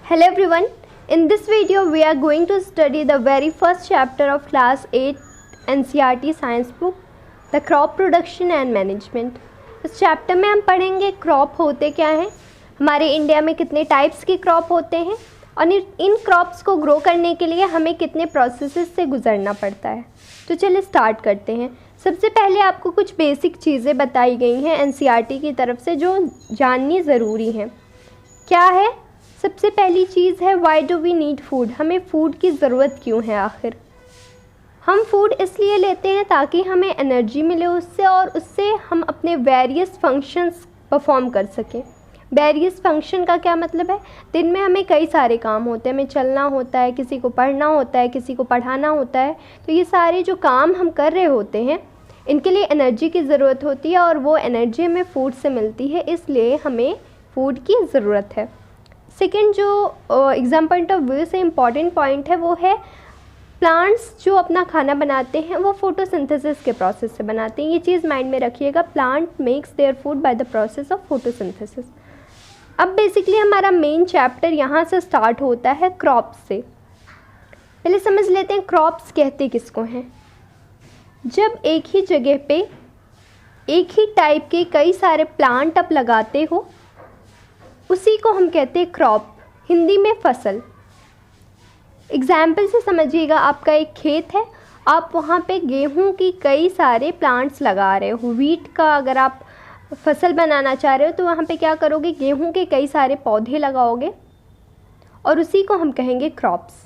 Hello everyone, in this video we are going to study the very first chapter of class 8 NCERT science book, the crop production and management। इस chapter में हम पढ़ेंगे crop होते क्या हैं, हमारे India में कितने टाइप्स के क्रॉप होते हैं और इन क्रॉप्स को ग्रो करने के लिए हमें कितने प्रोसेसेस से गुजरना पड़ता है। तो चलिए स्टार्ट करते हैं। सबसे पहले आपको कुछ बेसिक चीज़ें बताई गई हैं NCERT की तरफ से जो जाननी ज़रूरी हैं। क्या है? सबसे पहली चीज़ है why do we need food, हमें फ़ूड की ज़रूरत क्यों है। आखिर हम फूड इसलिए लेते हैं ताकि हमें एनर्जी मिले उससे और उससे हम अपने वेरियस फंक्शंस परफॉर्म कर सकें। वेरियस फंक्शन का क्या मतलब है? दिन में हमें कई सारे काम होते हैं, हमें चलना होता है, किसी को पढ़ना होता है, किसी को पढ़ाना होता है। तो ये सारे जो काम हम कर रहे होते हैं इनके लिए एनर्जी की ज़रूरत होती है और वो एनर्जी हमें फूड से मिलती है, इसलिए हमें फूड की ज़रूरत है। सेकेंड जो एग्ज़ाम पॉइंट ऑफ व्यू से इम्पॉर्टेंट पॉइंट है वो है प्लांट्स जो अपना खाना बनाते हैं वो फोटोसिंथेसिस के प्रोसेस से बनाते हैं। ये चीज़ माइंड में रखिएगा, plant makes their food by the process of photosynthesis. अब बेसिकली हमारा मेन चैप्टर यहाँ से स्टार्ट होता है क्रॉप्स से। पहले समझ लेते हैं क्रॉप्स कहते किसको हैं। जब एक ही जगह पे एक ही टाइप के कई सारे प्लांट आप लगाते हो उसी को हम कहते हैं क्रॉप, हिंदी में फसल। एग्जाम्पल से समझिएगा, आपका एक खेत है, आप वहाँ पे गेहूं की कई सारे प्लांट्स लगा रहे हो। वीट का अगर आप फसल बनाना चाह रहे हो तो वहाँ पे क्या करोगे, गेहूं के कई सारे पौधे लगाओगे और उसी को हम कहेंगे crops.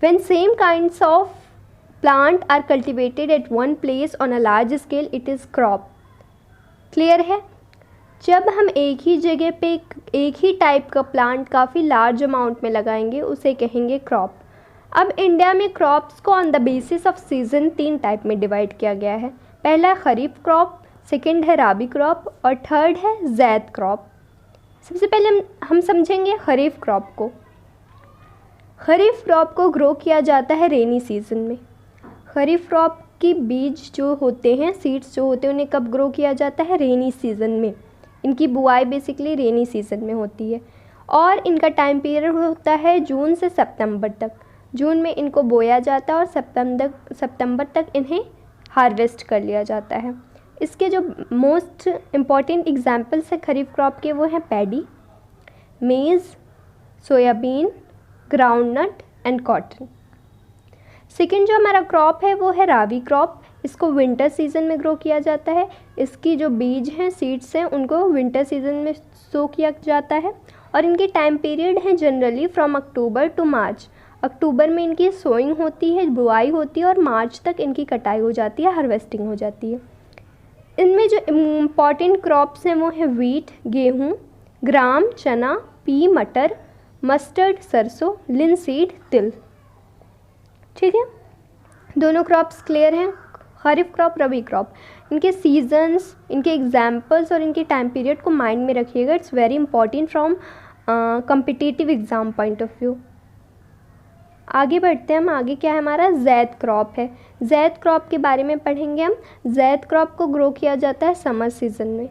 When same kinds of plant are cultivated at one place on a large scale it is crop. Clear है? जब हम एक ही जगह पे एक ही टाइप का प्लांट काफ़ी लार्ज अमाउंट में लगाएंगे उसे कहेंगे क्रॉप। अब इंडिया में क्रॉप्स को on the basis of season 3 type में डिवाइड किया गया है। पहला है खरीफ क्रॉप, सेकंड है राबी क्रॉप और थर्ड है ज़ैद क्रॉप। सबसे पहले हम समझेंगे खरीफ क्रॉप को। खरीफ क्रॉप को ग्रो किया जाता है रेनी सीज़न में। खरीफ क्रॉप की बीज जो होते हैं, सीड्स जो होते हैं, उन्हें कब ग्रो किया जाता है? रेनी सीज़न में। इनकी बुआई बेसिकली रेनी सीज़न में होती है और इनका टाइम पीरियड होता है जून से सितंबर तक। जून में इनको बोया जाता है और सितंबर तक इन्हें हार्वेस्ट कर लिया जाता है। इसके जो मोस्ट इम्पॉर्टेंट एग्जांपल्स हैं खरीफ क्रॉप के वो हैं पैडी, मेज़, soybean, groundnut and cotton. Second जो हमारा क्रॉप है वो है राबी क्रॉप। इसको विंटर सीज़न में ग्रो किया जाता है। इसकी जो बीज हैं, सीड्स हैं, उनको विंटर सीज़न में सो किया जाता है और इनकी टाइम पीरियड है जनरली फ्रॉम अक्टूबर टू मार्च। अक्टूबर में इनकी सोइंग होती है, बुआई होती है और मार्च तक इनकी कटाई हो जाती है, हार्वेस्टिंग हो जाती है। इनमें जो इम्पॉर्टेंट क्रॉप्स हैं वो है वीट, गेहूँ, ग्राम, चना, पी, मटर, मस्टर्ड, सरसों, लिनसीड, तिल। ठीक है, दोनों क्रॉप्स क्लियर हैं। खरीफ क्रॉप, रबी क्रॉप, इनके सीजन्स, इनके एग्जाम्पल्स और इनके टाइम पीरियड को माइंड में रखिएगा। It's very important from competitive exam point of view. आगे बढ़ते हैं हम। आगे क्या है हमारा? ज़ैद क्रॉप है। ज़ैद क्रॉप के बारे में पढ़ेंगे हम। ज़ैद क्रॉप को ग्रो किया जाता है समर सीज़न में।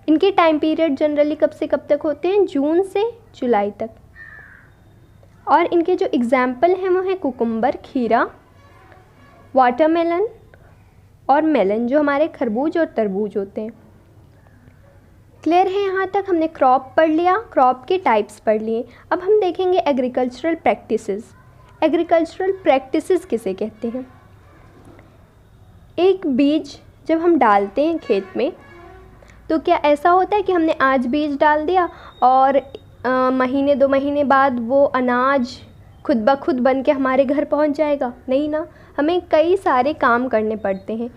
इनके टाइम पीरियड जनरली कब से कब तक होते हैं? जून से जुलाई तक। और इनके जो एग्जाम्पल हैं वो हैं कुकुम्बर, खीरा, वाटरमेलन और मेलन जो हमारे खरबूज और तरबूज होते हैं। क्लियर है? यहाँ तक हमने क्रॉप पढ़ लिया, क्रॉप के टाइप्स पढ़ लिए। अब हम देखेंगे एग्रीकल्चरल प्रैक्टिसेस। एग्रीकल्चरल प्रैक्टिसेस किसे कहते हैं? एक बीज जब हम डालते हैं खेत में तो क्या ऐसा होता है कि हमने आज बीज डाल दिया और महीने 2 महीने बाद वो अनाज खुद ब खुद बन के हमारे घर पहुंच जाएगा? नहीं ना, हमें कई सारे काम करने पड़ते हैं।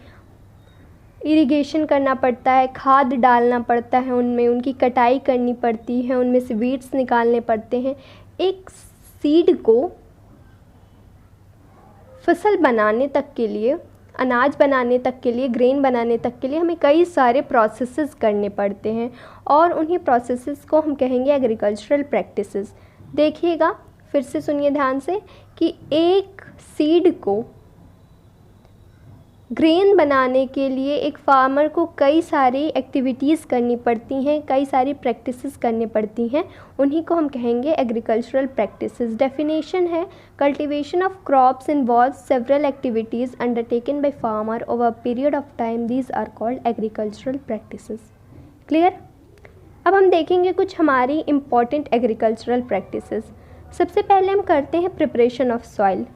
इरिगेशन करना पड़ता है, खाद डालना पड़ता है उनमें, उनकी कटाई करनी पड़ती है, उनमें से वीड्स निकालने पड़ते हैं। एक सीड को फसल बनाने तक के लिए, अनाज बनाने तक के लिए, ग्रेन बनाने तक के लिए हमें कई सारे प्रोसेसेस करने पड़ते हैं और उन्हीं प्रोसेसेस को हम कहेंगे एग्रीकल्चरल प्रैक्टिसेस। देखिएगा, फिर से सुनिए ध्यान से कि एक सीड को ग्रेन बनाने के लिए एक फार्मर को कई सारी एक्टिविटीज़ करनी पड़ती हैं, कई सारी प्रैक्टिसेस करनी पड़ती हैं, उन्हीं को हम कहेंगे एग्रीकल्चरल प्रैक्टिसेस। डेफिनेशन है, cultivation of crops involve several activities undertaken by farmer over a period of time, these are called agricultural practices. Clear? अब हम देखेंगे कुछ हमारी इम्पॉर्टेंट एग्रीकल्चरल प्रैक्टिसेस। सबसे पहले हम करते हैं प्रिपरेशन ऑफ सॉइल।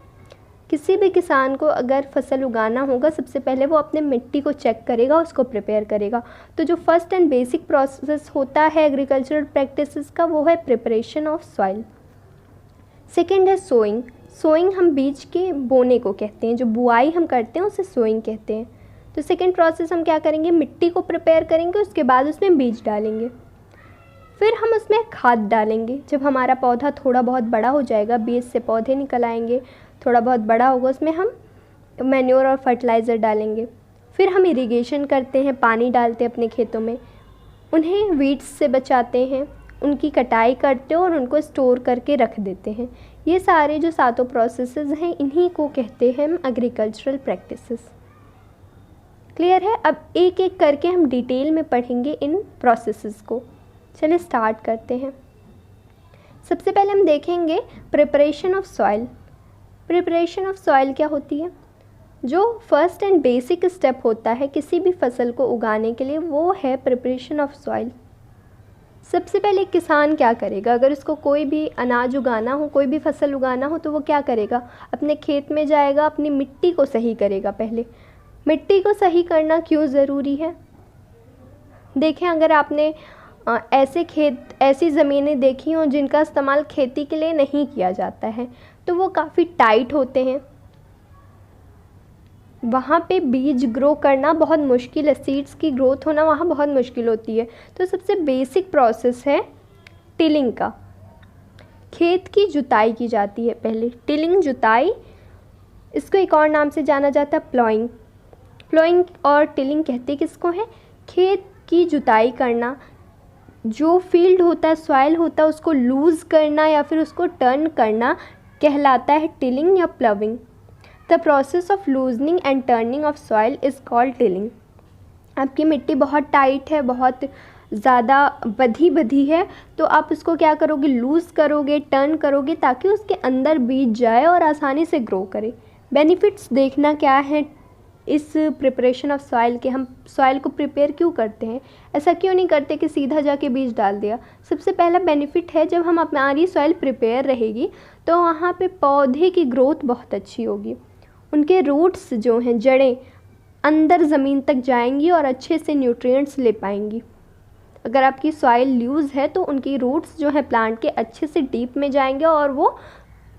किसी भी किसान को अगर फसल उगाना होगा, सबसे पहले वो अपने मिट्टी को चेक करेगा, उसको प्रिपेयर करेगा। तो जो फर्स्ट एंड बेसिक प्रोसेस होता है एग्रीकल्चरल प्रैक्टिसेस का, वो है प्रिपरेशन ऑफ सॉइल। सेकेंड है सोइंग। सोइंग हम बीज के बोने को कहते हैं, जो बुआई हम करते हैं उसे सोइंग कहते हैं। तो सेकेंड प्रोसेस हम क्या करेंगे, मिट्टी को प्रिपेयर करेंगे, उसके बाद उसमें बीज डालेंगे, फिर हम उसमें खाद डालेंगे। जब हमारा पौधा थोड़ा बहुत बड़ा हो जाएगा, बीज से पौधे निकल आएंगे, थोड़ा बहुत बड़ा होगा, उसमें हम मैन्योर और फर्टिलाइज़र डालेंगे। फिर हम इरिगेशन करते हैं, पानी डालते हैं अपने खेतों में, उन्हें वीड्स से बचाते हैं, उनकी कटाई करते हैं और उनको स्टोर करके रख देते हैं। ये सारे जो सातों प्रोसेसेस हैं, इन्हीं को कहते हैं हम एग्रीकल्चरल प्रैक्टिसेस। क्लियर है? अब एक एक करके हम डिटेल में पढ़ेंगे इन प्रोसेसेस को। चलिए स्टार्ट करते हैं। सबसे पहले हम देखेंगे preparation of soil. Preparation of soil क्या होती है? जो फर्स्ट एंड बेसिक स्टेप होता है किसी भी फसल को उगाने के लिए, वो है प्रिपरेशन ऑफ सॉइल। सबसे पहले किसान क्या करेगा, अगर उसको कोई भी अनाज उगाना हो, कोई भी फसल उगाना हो, तो वो क्या करेगा, अपने खेत में जाएगा, अपनी मिट्टी को सही करेगा। पहले मिट्टी को सही करना क्यों ज़रूरी है? देखें, अगर आपने ऐसी ज़मीनें देखी हों जिनका इस्तेमाल खेती के लिए नहीं किया जाता है, तो वो काफ़ी टाइट होते हैं, वहाँ पे बीज ग्रो करना बहुत मुश्किल है, सीड्स की ग्रोथ होना वहाँ बहुत मुश्किल होती है। तो सबसे बेसिक प्रोसेस है टिलिंग का। खेत की जुताई की जाती है पहले, टिलिंग, जुताई। इसको एक और नाम से जाना जाता है प्लॉइंग। प्लॉइंग और टिलिंग कहते किसको है? खेत की जुताई करना, जो फील्ड होता है, सॉइल होता है, उसको लूज़ करना या फिर उसको टर्न करना कहलाता है टिलिंग या प्लविंग। The process of loosening and turning of soil is called tilling. आपकी मिट्टी बहुत टाइट है, बहुत ज़्यादा बधी है, तो आप उसको क्या करोगे, लूज़ करोगे, टर्न करोगे, ताकि उसके अंदर बीज जाए और आसानी से ग्रो करे। बेनिफिट्स देखना क्या है इस प्रिपरेशन ऑफ सॉइल के। हम सॉइल को प्रिपेयर क्यों करते हैं? ऐसा क्यों नहीं करते कि सीधा जाके बीज डाल दिया? सबसे पहला बेनिफिट है, जब हम हमारी सॉइल प्रिपेयर रहेगी तो वहाँ पे पौधे की ग्रोथ बहुत अच्छी होगी। उनके रूट्स जो हैं, जड़ें अंदर ज़मीन तक जाएंगी और अच्छे से न्यूट्रिएंट्स ले पाएंगी। अगर आपकी सॉइल लूज़ है तो उनकी रूट्स जो है प्लांट के अच्छे से डीप में जाएंगे और वो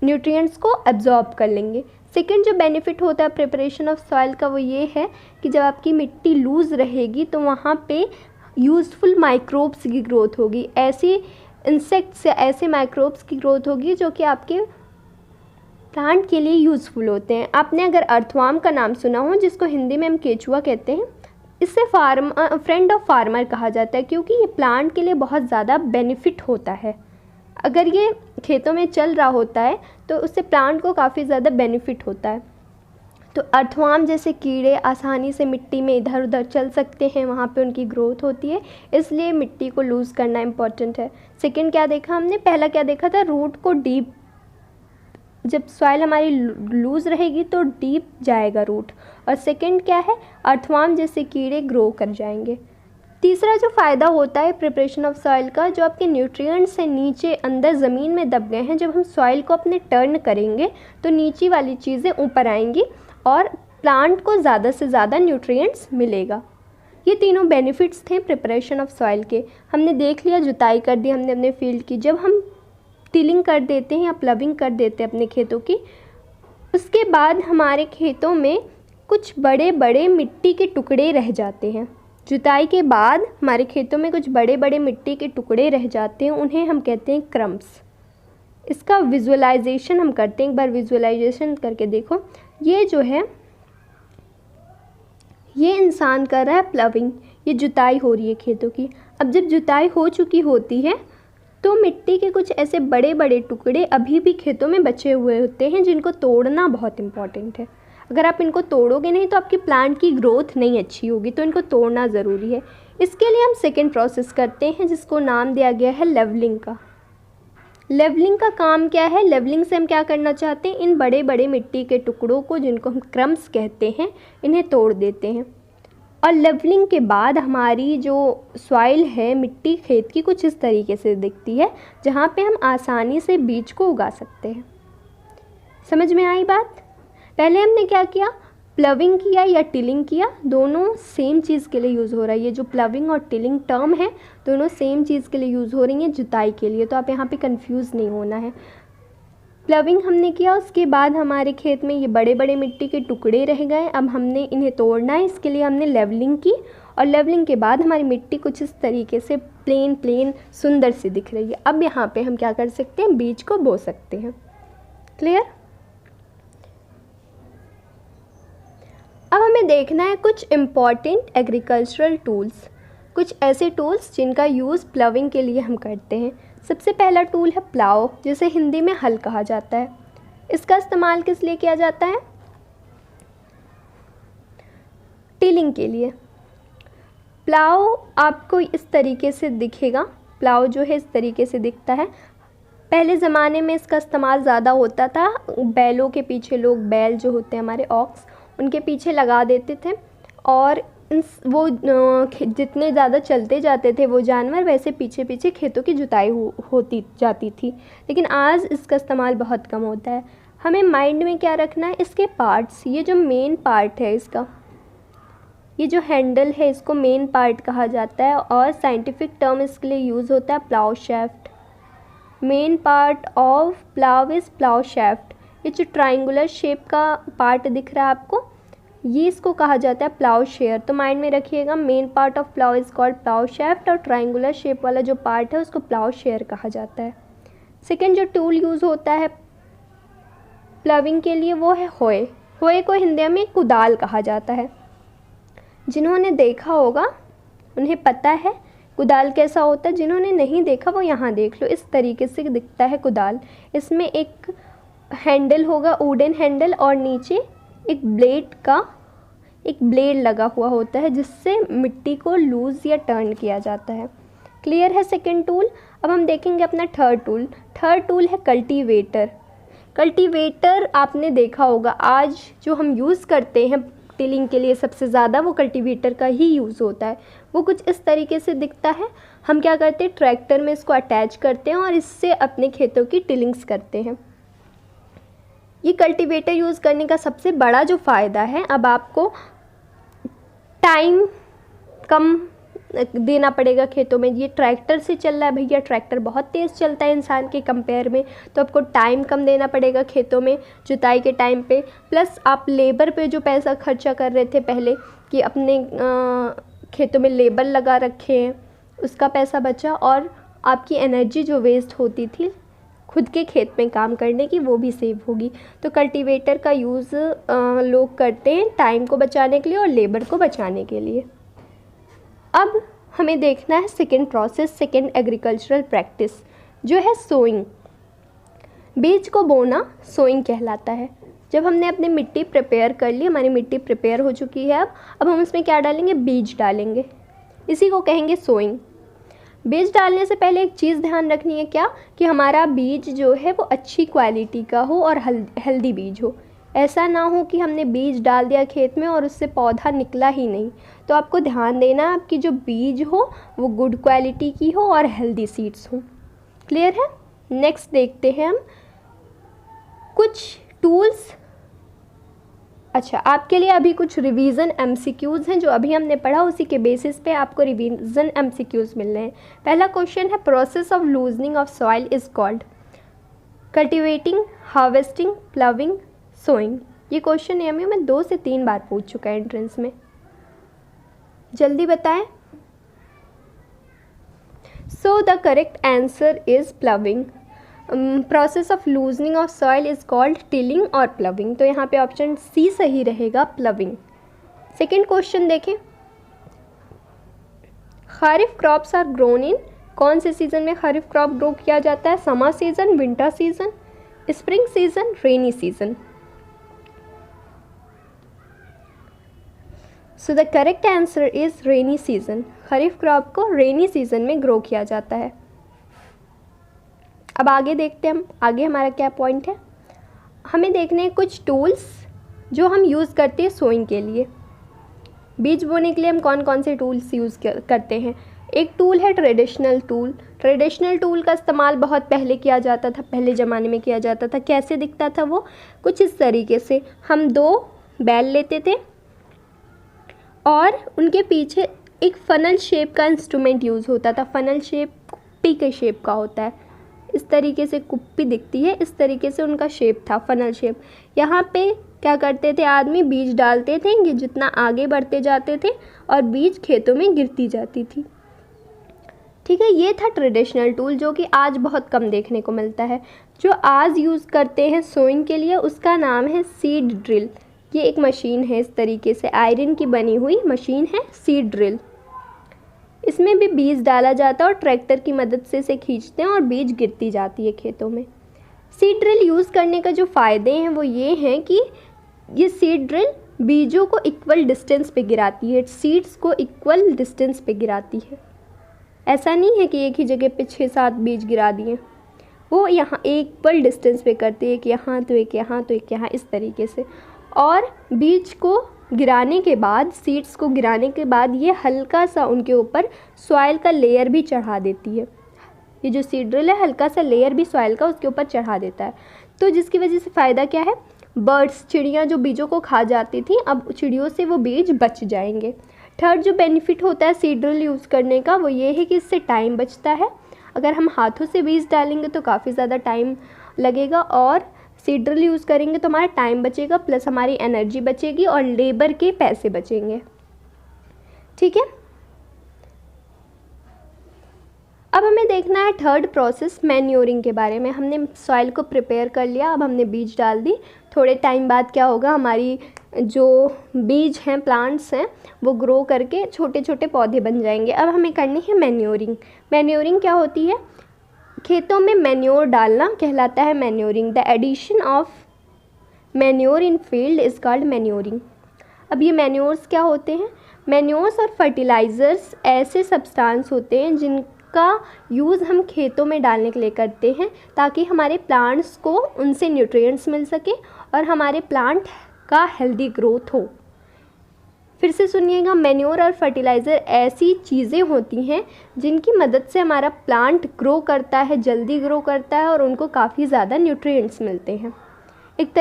न्यूट्रिएंट्स को एब्जॉर्ब कर लेंगे। सेकेंड जो बेनिफिट होता है प्रिपरेशन ऑफ सॉइल का, वो ये है कि जब आपकी मिट्टी लूज़ रहेगी तो वहाँ पे यूज़फुल माइक्रोब्स की ग्रोथ होगी। ऐसी इंसेक्ट्स या ऐसे माइक्रोब्स की ग्रोथ होगी जो कि आपके प्लांट के लिए यूज़फुल होते हैं। आपने अगर अर्थवार्म का नाम सुना हो, जिसको हिंदी में हम केचुआ कहते हैं, इससे फ्रेंड ऑफ फार्मर कहा जाता है, क्योंकि ये प्लांट के लिए बहुत ज़्यादा बेनिफिट होता है। अगर ये खेतों में चल रहा होता है तो उससे प्लांट को काफ़ी ज़्यादा बेनिफिट होता है। तो अर्थवार्म जैसे कीड़े आसानी से मिट्टी में इधर उधर चल सकते हैं, वहाँ पे उनकी ग्रोथ होती है, इसलिए मिट्टी को लूज़ करना इम्पॉर्टेंट है। सेकंड क्या देखा हमने, पहला क्या देखा था, रूट को डीप, जब सॉइल हमारी लूज़ रहेगी तो डीप जाएगा रूट। और सेकंड क्या है, अर्थवार्म जैसे कीड़े ग्रो कर जाएंगे। तीसरा जो फ़ायदा होता है प्रिपरेशन ऑफ सॉइल का, जो आपके न्यूट्रिएंट्स हैं नीचे अंदर ज़मीन में दब गए हैं, जब हम सॉइल को अपने टर्न करेंगे तो नीचे वाली चीज़ें ऊपर आएंगी और प्लांट को ज़्यादा से ज़्यादा न्यूट्रिएंट्स मिलेगा। ये तीनों बेनिफिट्स थे प्रिपरेशन ऑफ सॉइल के। हमने देख लिया, जुताई कर दी हमने अपने फील्ड की। जब हम टिलिंग कर देते हैं या प्लविंग कर देते हैं अपने खेतों की, उसके बाद हमारे खेतों में कुछ बड़े बड़े मिट्टी के टुकड़े रह जाते हैं। जुताई के बाद हमारे खेतों में कुछ बड़े बड़े मिट्टी के टुकड़े रह जाते हैं, उन्हें हम कहते हैं क्रम्स। इसका विजुअलाइजेशन हम करते हैं, एक बार विजुअलाइजेशन करके देखो। ये जो है, ये इंसान कर रहा है प्लविंग, ये जुताई हो रही है खेतों की। अब जब जुताई हो चुकी होती है तो मिट्टी के कुछ ऐसे बड़े बड़े टुकड़े अभी भी खेतों में बचे हुए होते हैं, जिनको तोड़ना बहुत इम्पॉर्टेंट है। अगर आप इनको तोड़ोगे नहीं तो आपकी प्लांट की ग्रोथ नहीं अच्छी होगी, तो इनको तोड़ना ज़रूरी है। इसके लिए हम सेकेंड प्रोसेस करते हैं जिसको नाम दिया गया है लेवलिंग का। लेवलिंग का काम क्या है? लेवलिंग से हम क्या करना चाहते हैं, इन बड़े बड़े मिट्टी के टुकड़ों को, जिनको हम क्रम्स कहते हैं, इन्हें तोड़ देते हैं। और लेवलिंग के बाद हमारी जो सॉइल है, मिट्टी खेत की कुछ इस तरीके से दिखती है, जहाँ पे हम आसानी से बीज को उगा सकते हैं। समझ में आई बात? पहले हमने क्या किया, प्लविंग किया या टिलिंग किया, दोनों सेम चीज़ के लिए यूज़ हो रहा है। ये जो प्लविंग और टिलिंग टर्म है, दोनों सेम चीज़ के लिए यूज़ हो रही हैं, जुताई के लिए, तो आप यहाँ पे कंफ्यूज नहीं होना है। प्लविंग हमने किया, उसके बाद हमारे खेत में ये बड़े बड़े मिट्टी के टुकड़े रह गए, अब हमने इन्हें तोड़ना है, इसके लिए हमने लेवलिंग की। और लेवलिंग के बाद हमारी मिट्टी कुछ इस तरीके से प्लेन सुंदर सी दिख रही है। अब यहाँ पे हम क्या कर सकते हैं, बीज को बो सकते हैं। क्लियर? अब हमें देखना है कुछ इम्पॉर्टेंट एग्रीकल्चरल टूल्स, कुछ ऐसे टूल्स जिनका यूज़ प्लविंग के लिए हम करते हैं। सबसे पहला टूल है प्लाव, जिसे हिंदी में हल कहा जाता है। इसका इस्तेमाल किस लिए किया जाता है? टिलिंग के लिए। प्लाव आपको इस तरीके से दिखेगा, प्लाव जो है इस तरीके से दिखता है। पहले ज़माने में इसका इस्तेमाल ज़्यादा होता था, बैलों के पीछे लोग, बैल जो होते हैं हमारे ऑक्स, उनके पीछे लगा देते थे, और वो जितने ज़्यादा चलते जाते थे वो जानवर, वैसे पीछे पीछे खेतों की जुताई होती जाती थी। लेकिन आज इसका इस्तेमाल बहुत कम होता है। हमें माइंड में क्या रखना है, इसके पार्ट्स, ये जो मेन पार्ट है इसका, ये जो हैंडल है, इसको मेन पार्ट कहा जाता है, और साइंटिफिक टर्म इसके लिए यूज़ होता है plough shaft. Main part of plough is plough shaft. ये जो ट्राइंगुलर शेप का पार्ट दिख रहा है आपको, ये इसको कहा जाता है प्लाव शेयर। तो माइंड में रखिएगा, main part of plough is called plough shaft, और ट्राइंगुलर शेप वाला जो पार्ट है उसको प्लाव शेयर कहा जाता है। सेकेंड जो टूल यूज़ होता है प्लविंग के लिए वो है होए। होए को हिंदी में कुदाल कहा जाता है। जिन्होंने देखा होगा उन्हें पता है कुदाल कैसा होता है, जिन्होंने नहीं देखा वो यहाँ देख लो, इस तरीके से दिखता है कुदाल। इसमें एक हैंडल होगा, वुडन हैंडल, और नीचे एक ब्लेड लगा हुआ होता है, जिससे मिट्टी को लूज़ या टर्न किया जाता है। क्लियर है सेकंड टूल? अब हम देखेंगे अपना थर्ड टूल। थर्ड टूल है कल्टीवेटर। कल्टीवेटर आपने देखा होगा, आज जो हम यूज़ करते हैं टिलिंग के लिए सबसे ज़्यादा, वो कल्टीवेटर का ही यूज़ होता है। वो कुछ इस तरीके से दिखता है। हम क्या करते हैं, ट्रैक्टर में इसको अटैच करते हैं और इससे अपने खेतों की टिलिंग्स करते हैं। ये कल्टीवेटर यूज़ करने का सबसे बड़ा जो फ़ायदा है, अब आपको टाइम कम देना पड़ेगा खेतों में। ये ट्रैक्टर से चल रहा है भैया, ट्रैक्टर बहुत तेज़ चलता है इंसान के कंपेयर में, तो आपको टाइम कम देना पड़ेगा खेतों में जुताई के टाइम पे। प्लस आप लेबर पे जो पैसा खर्चा कर रहे थे पहले, कि अपने खेतों में लेबर लगा रखे हैं, उसका पैसा बचा, और आपकी एनर्जी जो वेस्ट होती थी खुद के खेत में काम करने की, वो भी सेव होगी। तो कल्टीवेटर का यूज़ लोग करते हैं टाइम को बचाने के लिए और लेबर को बचाने के लिए। अब हमें देखना है second process, second agricultural practice, जो है सोइंग। बीज को बोना सोइंग कहलाता है। जब हमने अपनी मिट्टी प्रिपेयर कर ली, हमारी मिट्टी प्रिपेयर हो चुकी है, अब हम उसमें क्या डालेंगे, बीज डालेंगे, इसी को कहेंगे सोइंग। बीज डालने से पहले एक चीज़ ध्यान रखनी है, क्या कि हमारा बीज जो है वो अच्छी क्वालिटी का हो और हेल्दी बीज हो। ऐसा ना हो कि हमने बीज डाल दिया खेत में और उससे पौधा निकला ही नहीं। तो आपको ध्यान देना है आपकी जो बीज हो वो गुड क्वालिटी की हो और हेल्दी सीड्स हो। क्लियर है? नेक्स्ट देखते हैं हम कुछ टूल्स। अच्छा, आपके लिए अभी कुछ रिवीजन एमसीक्यूज़ हैं जो अभी हमने पढ़ा, उसी के बेसिस पे आपको रिवीजन एमसीक्यूज़ मिल रहे हैं। पहला क्वेश्चन है, process of loosening of soil is called cultivating, harvesting, ploughing, sowing. ये क्वेश्चन एमयू में 2 से 3 बार पूछ चुका है एंट्रेंस में। जल्दी बताएं। सो the correct answer is प्लविंग। Process of loosening of soil is called tilling और प्लविंग। तो यहाँ पे ऑप्शन सी सही रहेगा, प्लविंग। सेकेंड क्वेश्चन देखें, खरीफ क्रॉप्स आर ग्रोन इन, कौन से सीज़न में खरीफ क्रॉप ग्रो किया जाता है, summer season, winter season, spring season, rainy season. So the correct answer is rainy season. Kharif crop को रेनी सीज़न में ग्रो किया जाता है। अब आगे देखते हैं हम, आगे हमारा क्या पॉइंट है। हमें देखने हैं कुछ टूल्स जो हम यूज़ करते हैं सोइंग के लिए। बीज बोने के लिए हम कौन कौन से टूल्स यूज़ करते हैं। एक टूल है ट्रेडिशनल टूल। ट्रेडिशनल टूल का इस्तेमाल बहुत पहले किया जाता था, पहले ज़माने में किया जाता था। कैसे दिखता था वो? कुछ इस तरीके से। हम 2 बैल लेते थे और उनके पीछे एक फ़नल शेप का इंस्ट्रूमेंट यूज़ होता था। फ़नल शेप कुप्पी के शेप का होता है, इस तरीके से कुप्पी दिखती है, इस तरीके से उनका शेप था, फ़नल शेप। यहाँ पे क्या करते थे आदमी, बीज डालते थे, ये जितना आगे बढ़ते जाते थे और बीज खेतों में गिरती जाती थी। ठीक है, ये था ट्रेडिशनल टूल जो कि आज बहुत कम देखने को मिलता है। जो आज यूज़ करते हैं सोइंग के लिए उसका नाम है सीड ड्रिल। ये एक मशीन है, इस तरीके से आयरन की बनी हुई मशीन है सीड ड्रिल। इसमें भी बीज डाला जाता है और ट्रैक्टर की मदद से इसे खींचते हैं और बीज गिरती जाती है खेतों में। सीड ड्रिल यूज़ करने का जो फ़ायदे हैं वो ये हैं कि ये सीड ड्रिल बीजों को इक्वल डिस्टेंस पे गिराती है, सीड्स को इक्वल डिस्टेंस पे गिराती है। ऐसा नहीं है कि एक ही जगह पे 6-7 बीज गिरा दिए, वो यहाँ इक्वल डिस्टेंस पे करती है, एक यहाँ तो एक यहाँ तो एक यहाँ, इस तरीके से। और बीज को गिराने के बाद, सीड्स को गिराने के बाद ये हल्का सा उनके ऊपर सॉइल का लेयर भी चढ़ा देती है। ये जो सीड ड्रिल है हल्का सा लेयर भी सॉइल का उसके ऊपर चढ़ा देता है। तो जिसकी वजह से फ़ायदा क्या है, बर्ड्स, चिड़ियाँ जो बीजों को खा जाती थी, अब चिड़ियों से वो बीज बच जाएंगे। थर्ड जो बेनिफिट होता है सीड ड्रिल यूज़ करने का वो ये है कि इससे टाइम बचता है। अगर हम हाथों से बीज डालेंगे तो काफ़ी ज़्यादा टाइम लगेगा, और सीड ड्रिल यूज़ करेंगे तो हमारा टाइम बचेगा, प्लस हमारी एनर्जी बचेगी और लेबर के पैसे बचेंगे। ठीक है, अब हमें देखना है थर्ड प्रोसेस मैन्योरिंग के बारे में। हमने सॉइल को प्रिपेयर कर लिया, अब हमने बीज डाल दी। थोड़े टाइम बाद क्या होगा, हमारी जो बीज हैं, प्लांट्स हैं, वो ग्रो करके छोटे छोटे पौधे बन जाएंगे। अब हमें करनी है मैन्योरिंग। मैन्योरिंग क्या होती है? खेतों में मैन्योर डालना कहलाता है manuring. The addition of manure in field is called manuring. अब ये मैन्योर्स क्या होते हैं? मैन्योर्स और फर्टिलाइज़र्स ऐसे सब्सटेंस होते हैं जिनका यूज़ हम खेतों में डालने के लिए करते हैं ताकि हमारे प्लांट्स को उनसे न्यूट्रिएंट्स मिल सके और हमारे प्लांट का हेल्दी ग्रोथ हो। फिर से सुनिएगा, मैन्योर और फर्टिलाइज़र ऐसी चीज़ें होती हैं जिनकी मदद से हमारा प्लांट ग्रो करता है, जल्दी ग्रो करता है और उनको काफ़ी ज़्यादा न्यूट्रिएंट्स मिलते हैं। एक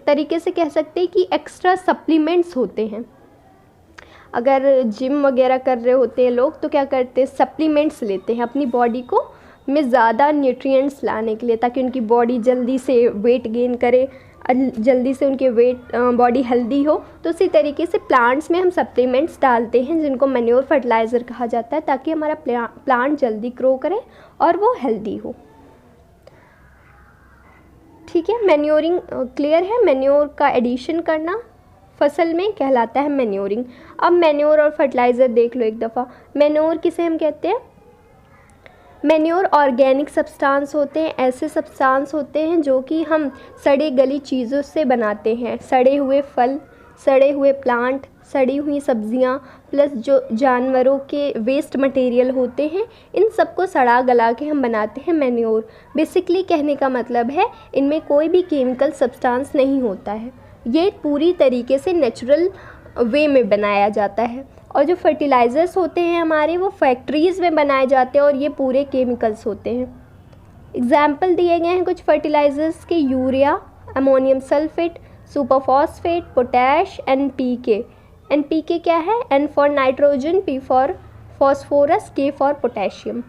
तरीके से कह सकते हैं कि एक्स्ट्रा सप्लीमेंट्स होते हैं। अगर जिम वगैरह कर रहे होते हैं लोग तो क्या करते हैं, सप्लीमेंट्स लेते हैं अपनी बॉडी को में ज़्यादा न्यूट्रिएंट्स लाने के लिए, ताकि उनकी बॉडी जल्दी से वेट गेन करे, जल्दी से उनके बॉडी हेल्दी हो। तो उसी तरीके से प्लांट्स में हम सप्लीमेंट्स डालते हैं जिनको मैन्योर फर्टिलाइज़र कहा जाता है, ताकि हमारा प्लांट जल्दी ग्रो करे और वो हेल्दी हो। ठीक है, मैन्योरिंग क्लियर है? मैन्योर का एडिशन करना फसल में कहलाता है मैन्योरिंग। अब मैन्योर और फर्टिलाइज़र देख लो एक दफ़ा। मैन्योर किसे हम कहते हैं? मैन्योर ऑर्गेनिक सब्सटेंस होते हैं, ऐसे सब्सटेंस होते हैं जो कि हम सड़े गली चीज़ों से बनाते हैं। सड़े हुए फल, सड़े हुए प्लांट, सड़ी हुई सब्जियां, प्लस जो जानवरों के वेस्ट मटेरियल होते हैं, इन सबको सड़ा गला के हम बनाते हैं मैन्योर। बेसिकली कहने का मतलब है इनमें कोई भी केमिकल सब्सटेंस नहीं होता है, ये पूरी तरीके से नेचुरल वे में बनाया जाता है। और जो फर्टिलाइज़र्स होते हैं हमारे, वो फैक्ट्रीज़ में बनाए जाते हैं और ये पूरे केमिकल्स होते हैं। एग्जाम्पल दिए गए हैं कुछ फर्टिलाइज़र्स के: urea, ammonium sulphate, superphosphate, potash, NPK। NPK क्या है? N for nitrogen, P for phosphorus, K for potassium.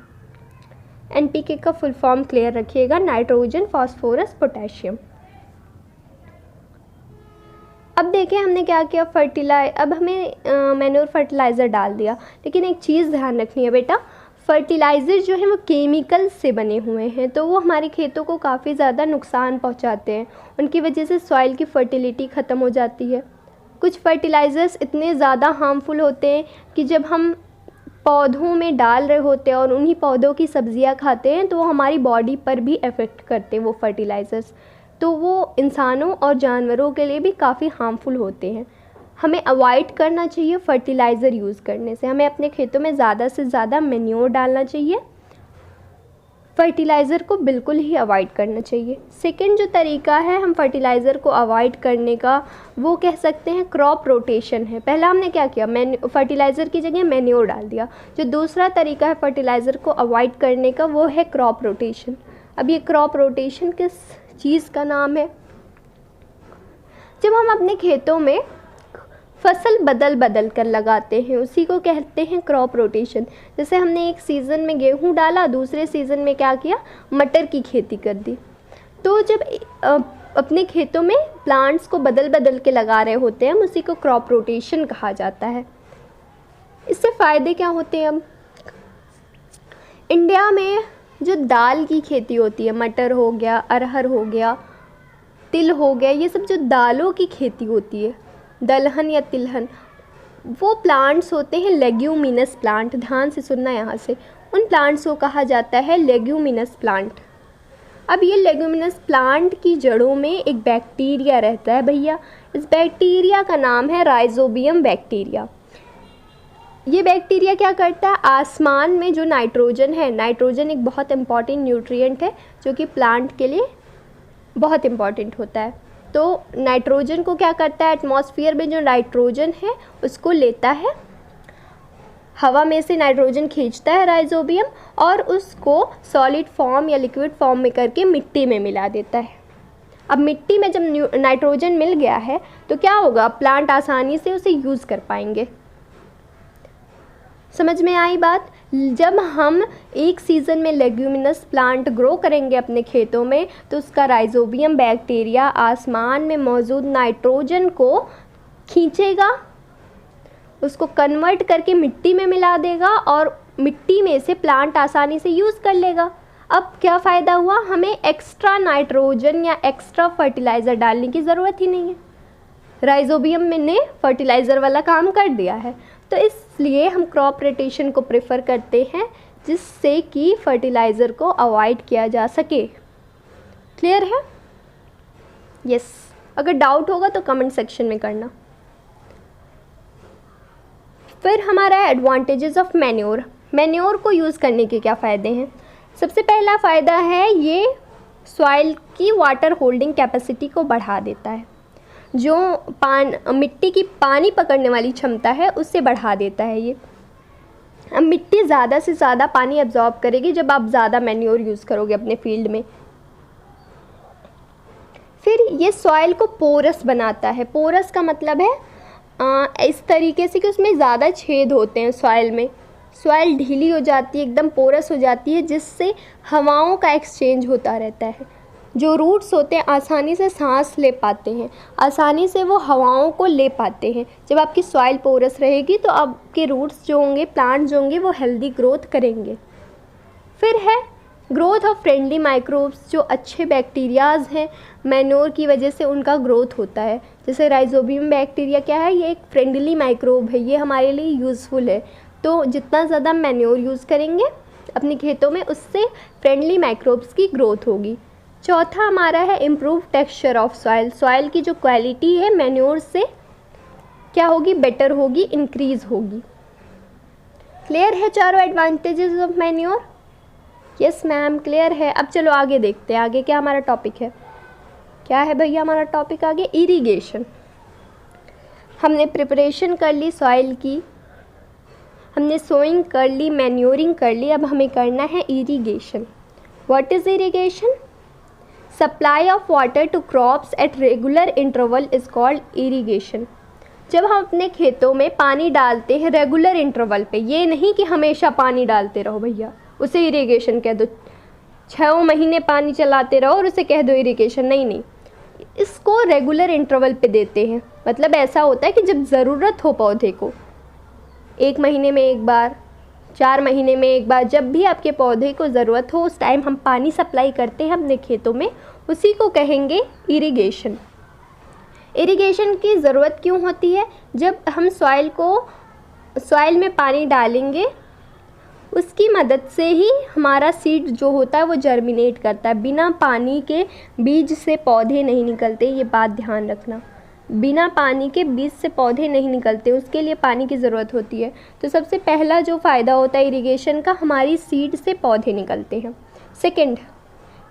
NPK का फुल फॉर्म क्लियर रखिएगा, नाइट्रोजन, फॉस्फोरस, पोटेशियम। अब देखें हमने क्या किया, अब हमें मैन्योर फर्टिलाइज़र डाल दिया, लेकिन एक चीज़ ध्यान रखनी है बेटा, फर्टिलाइज़र जो है वो केमिकल से बने हुए हैं, तो वो हमारे खेतों को काफ़ी ज़्यादा नुकसान पहुंचाते हैं। उनकी वजह से सॉइल की फर्टिलिटी ख़त्म हो जाती है। कुछ फर्टिलाइज़र्स इतने ज़्यादा हार्मफुल होते हैं कि जब हम पौधों में डाल रहे होते हैं और उन्हीं पौधों की सब्जियां खाते हैं तो वो हमारी बॉडी पर भी इफ़ेक्ट करते हैं वो फर्टिलाइज़र्स, तो वो इंसानों और जानवरों के लिए भी काफ़ी हार्मफुल होते हैं। हमें अवॉइड करना चाहिए फर्टिलाइज़र यूज़ करने से। हमें अपने खेतों में ज़्यादा से ज़्यादा मैन्योर डालना चाहिए, फर्टिलाइज़र को बिल्कुल ही अवॉइड करना चाहिए। सेकंड जो तरीका है हम फर्टिलाइज़र को अवॉइड करने का, वो कह सकते हैं क्रॉप रोटेशन है। पहला हमने क्या किया, फर्टिलाइज़र की जगह मैन्योर डाल दिया। जो दूसरा तरीका है फर्टिलाइज़र को अवॉइड करने का, वो है क्रॉप रोटेशन। अब ये क्रॉप रोटेशन किस चीज़ का नाम है? जब हम अपने खेतों में फसल बदल बदल कर लगाते हैं, उसी को कहते हैं क्रॉप रोटेशन। जैसे हमने एक सीज़न में गेहूं डाला, दूसरे सीज़न में क्या किया, मटर की खेती कर दी। तो जब अपने खेतों में प्लांट्स को बदल बदल के लगा रहे होते हैं, हम उसी को क्रॉप रोटेशन कहा जाता है। इससे फ़ायदे क्या होते हैं? अब इंडिया में जो दाल की खेती होती है, मटर हो गया, अरहर हो गया, तिल हो गया, ये सब जो दालों की खेती होती है, दलहन या तिलहन, वो प्लांट्स होते हैं लेग्यूमिनस प्लांट। ध्यान से सुनना यहाँ से, उन प्लांट्स को कहा जाता है लेग्यूमिनस प्लांट। अब ये लेग्यूमिनस प्लांट की जड़ों में एक बैक्टीरिया रहता है भैया, इस बैक्टीरिया का नाम है राइजोबियम बैक्टीरिया। ये बैक्टीरिया क्या करता है, आसमान में जो नाइट्रोजन है, नाइट्रोजन एक बहुत इम्पॉर्टेंट न्यूट्रिएंट है जो कि प्लांट के लिए बहुत इम्पॉर्टेंट होता है। तो नाइट्रोजन को क्या करता है, एटमॉस्फेयर में जो नाइट्रोजन है उसको लेता है, हवा में से नाइट्रोजन खींचता है राइजोबियम, और उसको सॉलिड फॉर्म या लिक्विड फॉर्म में करके मिट्टी में मिला देता है। अब मिट्टी में जब नाइट्रोजन मिल गया है तो क्या होगा, प्लांट आसानी से उसे यूज़ कर पाएंगे। समझ में आई बात? जब हम एक सीज़न में लेग्यूमिनस प्लांट ग्रो करेंगे अपने खेतों में, तो उसका राइजोबियम बैक्टीरिया आसमान में मौजूद नाइट्रोजन को खींचेगा, उसको कन्वर्ट करके मिट्टी में मिला देगा और मिट्टी में से प्लांट आसानी से यूज़ कर लेगा। अब क्या फ़ायदा हुआ, हमें एक्स्ट्रा नाइट्रोजन या एक्स्ट्रा फर्टिलाइज़र डालने की ज़रूरत ही नहीं है, राइजोबियम ने फर्टिलाइज़र वाला काम कर दिया है। तो इसलिए हम क्रॉप रोटेशन को प्रेफर करते हैं, जिससे कि फर्टिलाइज़र को अवॉइड किया जा सके। क्लियर है? यस। अगर डाउट होगा तो कमेंट सेक्शन में करना। फिर हमारा है एडवांटेजेस ऑफ मैन्योर। मैन्योर को यूज़ करने के क्या फ़ायदे हैं? सबसे पहला फ़ायदा है ये सॉइल की वाटर होल्डिंग कैपेसिटी को बढ़ा देता है। जो मिट्टी की पानी पकड़ने वाली क्षमता है उससे बढ़ा देता है ये। अब मिट्टी ज़्यादा से ज़्यादा पानी एब्जॉर्ब करेगी जब आप ज़्यादा मैन्योर यूज़ करोगे अपने फील्ड में। फिर ये सॉइल को पोरस बनाता है। पोरस का मतलब है इस तरीके से कि उसमें ज़्यादा छेद होते हैं सॉइल में, सॉइल ढीली हो जाती है, एकदम पोरस हो जाती है, जिससे हवाओं का एक्सचेंज होता रहता है। जो रूट्स होते हैं आसानी से सांस ले पाते हैं, आसानी से वो हवाओं को ले पाते हैं। जब आपकी सॉइल पोरस रहेगी तो आपके रूट्स जो होंगे, प्लांट जो होंगे, वो हेल्दी ग्रोथ करेंगे। फिर है ग्रोथ ऑफ फ्रेंडली माइक्रोब्स। जो अच्छे बैक्टीरियाज़ हैं, मैन्योर की वजह से उनका ग्रोथ होता है। जैसे राइजोबियम बैक्टीरिया क्या है, ये एक फ्रेंडली माइक्रोब है, ये हमारे लिए यूज़फुल है। तो जितना ज़्यादा मैन्योर यूज़ करेंगे अपने खेतों में, उससे फ्रेंडली माइक्रोब्स की ग्रोथ होगी। चौथा हमारा है improve texture of soil. Soil की जो क्वालिटी है मैन्योर से क्या होगी, बेटर होगी, इंक्रीज़ होगी। क्लियर है चारों advantages of manure? Yes ma'am, clear है। अब चलो आगे देखते हैं, आगे क्या हमारा टॉपिक है। क्या है भैया हमारा टॉपिक आगे? इरिगेशन। हमने प्रिपरेशन कर ली सॉइल की, हमने सोइंग कर ली, मैन्योरिंग कर ली, अब हमें करना है irrigation. What is irrigation? Supply of water to crops at regular interval is called irrigation. जब हम अपने खेतों में पानी डालते हैं रेगुलर इंटरवल पे, ये नहीं कि हमेशा पानी डालते रहो भैया, उसे इरिगेशन कह दो। 6 महीने पानी चलाते रहो और उसे कह दो इरिगेशन, नहीं, इसको रेगुलर इंटरवल पे देते हैं। मतलब ऐसा होता है कि जब ज़रूरत हो पौधे को, 1 महीने में एक बार, 4 महीने में एक बार, जब भी आपके पौधे को ज़रूरत हो उस टाइम हम पानी सप्लाई करते हैं अपने खेतों में, उसी को कहेंगे इरिगेशन। इरिगेशन की ज़रूरत क्यों होती है? जब हम सॉइल में पानी डालेंगे, उसकी मदद से ही हमारा सीड जो होता है वो जर्मिनेट करता है। बिना पानी के बीज से पौधे नहीं निकलते, ये बात ध्यान रखना। बिना पानी के बीज से पौधे नहीं निकलते, उसके लिए पानी की ज़रूरत होती है। तो सबसे पहला जो फ़ायदा होता है इरिगेशन का, हमारी सीड से पौधे निकलते हैं। सेकंड,